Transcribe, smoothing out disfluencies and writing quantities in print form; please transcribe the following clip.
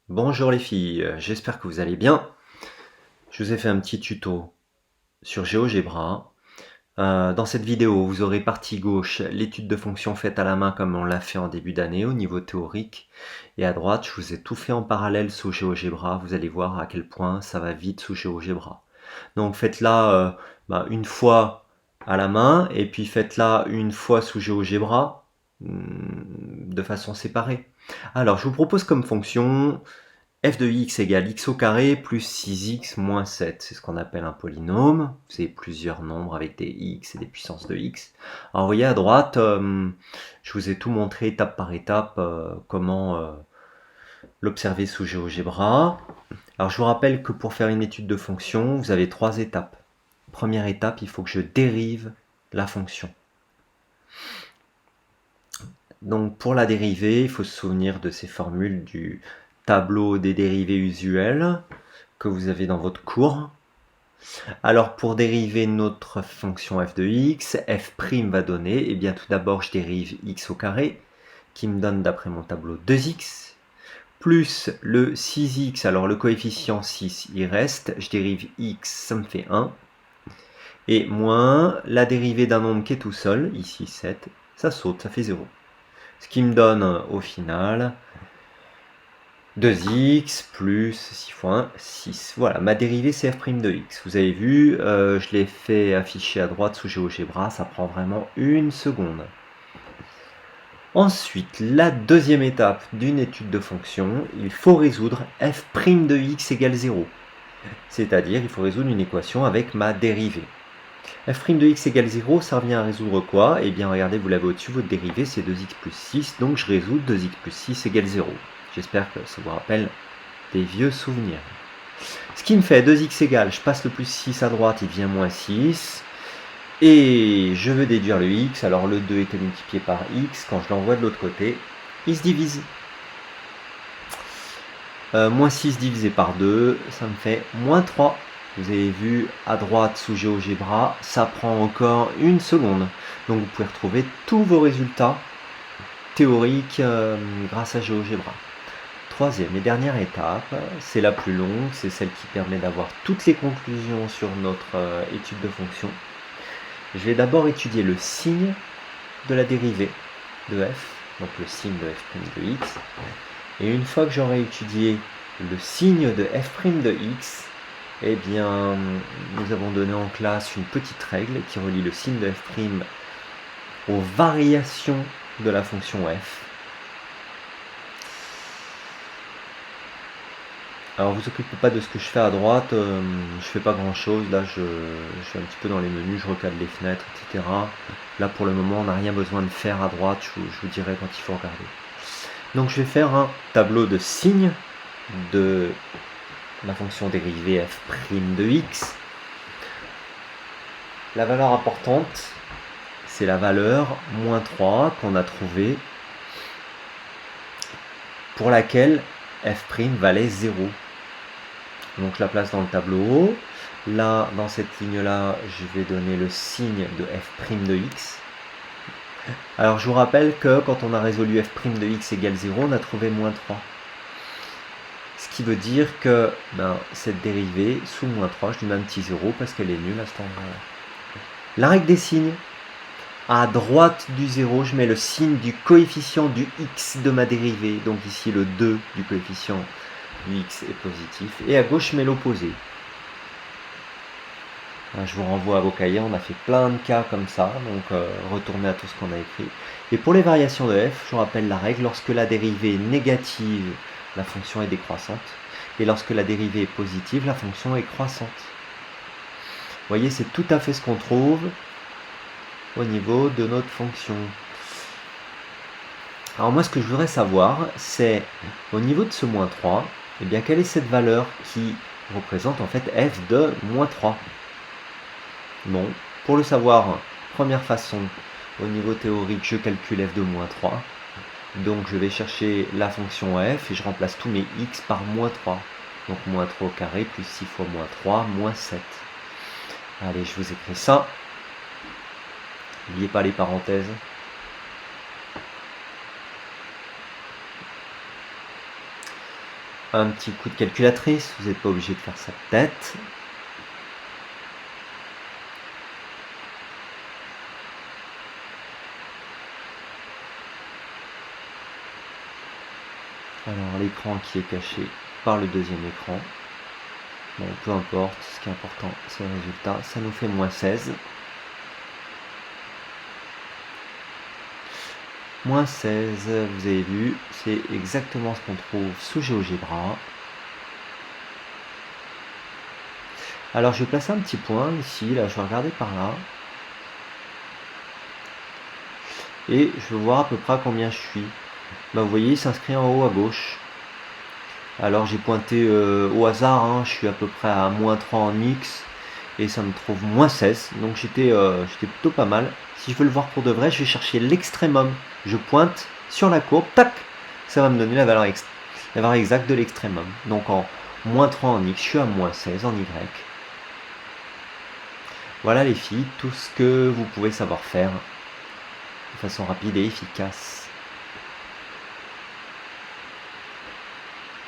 Bonjour les filles, j'espère que vous allez bien. Je vous ai fait un petit tuto sur GeoGebra. Dans cette vidéo, vous aurez partie gauche l'étude de fonctions faite à la main comme on l'a fait en début d'année au niveau théorique. Et à droite, je vous ai tout fait en parallèle sous GeoGebra. Vous allez voir à quel point ça va vite sous GeoGebra. Donc faites-la une fois à la main et puis faites-la une fois sous GeoGebra de façon séparée. Alors, je vous propose comme fonction f de x égale x au carré plus 6x moins 7. C'est ce qu'on appelle un polynôme. Vous avez plusieurs nombres avec des x et des puissances de x. Alors, vous voyez à droite, je vous ai tout montré étape par étape comment l'observer sous GeoGebra. Alors, je vous rappelle que pour faire une étude de fonction, vous avez 3 étapes. Première étape, il faut que je dérive la fonction. Donc, pour la dériver, il faut se souvenir de ces formules du tableau des dérivées usuelles que vous avez dans votre cours. Alors pour dériver notre fonction f de x, f' va donner, eh bien tout d'abord je dérive x au carré, qui me donne d'après mon tableau 2x, plus le 6x, alors le coefficient 6 il reste, je dérive x, ça me fait 1, et moins la dérivée d'un nombre qui est tout seul, ici 7, ça saute, ça fait 0. Ce qui me donne au final 2x plus 6 fois 1, 6. Voilà, ma dérivée c'est f' de x. Vous avez vu, je l'ai fait afficher à droite sous GeoGebra, ça prend vraiment une seconde. Ensuite, la deuxième étape d'une étude de fonction, il faut résoudre f' de x égale 0. C'est-à-dire, il faut résoudre une équation avec ma dérivée. f' de x égale 0, ça revient à résoudre quoi? Eh bien, regardez, vous l'avez au-dessus, votre dérivée c'est 2x plus 6, donc je résous 2x plus 6 égale 0. J'espère que ça vous rappelle des vieux souvenirs. Ce qui me fait 2x égale, je passe le plus 6 à droite, il devient moins 6. Et je veux déduire le x, alors le 2 était multiplié par x, quand je l'envoie de l'autre côté, il se divise. Moins 6 divisé par 2, ça me fait moins 3. Vous avez vu à droite sous GeoGebra, ça prend encore une seconde. Donc vous pouvez retrouver tous vos résultats théoriques grâce à GeoGebra. Troisième et dernière étape, c'est la plus longue, c'est celle qui permet d'avoir toutes les conclusions sur notre étude de fonction. Je vais d'abord étudier le signe de la dérivée de f, donc le signe de f' de x. Et une fois que j'aurai étudié le signe de f' de x, eh bien, nous avons donné en classe une petite règle qui relie le signe de f' aux variations de la fonction f. Alors vous occupez pas de ce que je fais à droite, je fais pas grand chose, là je suis un petit peu dans les menus, je recadre les fenêtres, etc. Là pour le moment on n'a rien besoin de faire à droite, je vous dirai quand il faut regarder. Donc je vais faire un tableau de signes de la fonction dérivée f' de x. La valeur importante, c'est la valeur moins 3 qu'on a trouvée, pour laquelle f' valait 0. Donc je la place dans le tableau. Là, dans cette ligne-là, je vais donner le signe de f' de x. Alors je vous rappelle que quand on a résolu f' de x égale 0, on a trouvé moins 3. Ce qui veut dire que cette dérivée, sous moins 3, je lui mets un petit 0 parce qu'elle est nulle à cet endroit-là. La règle des signes. À droite du 0, je mets le signe du coefficient du x de ma dérivée. Donc ici, le 2 du coefficient du x est positif. Et à gauche, je mets l'opposé. Je vous renvoie à vos cahiers, on a fait plein de cas comme ça, donc retournez à tout ce qu'on a écrit. Et pour les variations de f, je vous rappelle la règle, lorsque la dérivée est négative, la fonction est décroissante, et lorsque la dérivée est positive, la fonction est croissante. Vous voyez, c'est tout à fait ce qu'on trouve au niveau de notre fonction. Alors moi, ce que je voudrais savoir, c'est au niveau de ce moins 3, eh bien, quelle est cette valeur qui représente en fait f de moins 3 ? Bon, pour le savoir, première façon, au niveau théorique, je calcule f de moins 3. Donc je vais chercher la fonction f et je remplace tous mes x par moins 3. Donc moins 3 au carré plus 6 fois moins 3, moins 7. Allez, je vous écris ça. N'oubliez pas les parenthèses. un petit coup de calculatrice, vous n'êtes pas obligé de faire ça de tête. Alors l'écran qui est caché par le deuxième écran. Bon, peu importe, ce qui est important c'est le résultat. Ça nous fait moins 16. Moins 16, vous avez vu, c'est exactement ce qu'on trouve sous GeoGebra. Alors je vais placer un petit point ici, là je vais regarder par là. Et je vais voir à peu près à combien je suis. Bah, vous voyez, il s'inscrit en haut à gauche. Alors j'ai pointé au hasard, hein, je suis à peu près à moins 3 en X. Et ça me trouve moins 16. Donc j'étais plutôt pas mal. Si je veux le voir pour de vrai, je vais chercher l'extrémum. Je pointe sur la courbe, tac, ça va me donner la valeur exacte de l'extrémum. Donc en moins 3 en X, je suis à moins 16 en Y. Voilà les filles, tout ce que vous pouvez savoir faire de façon rapide et efficace.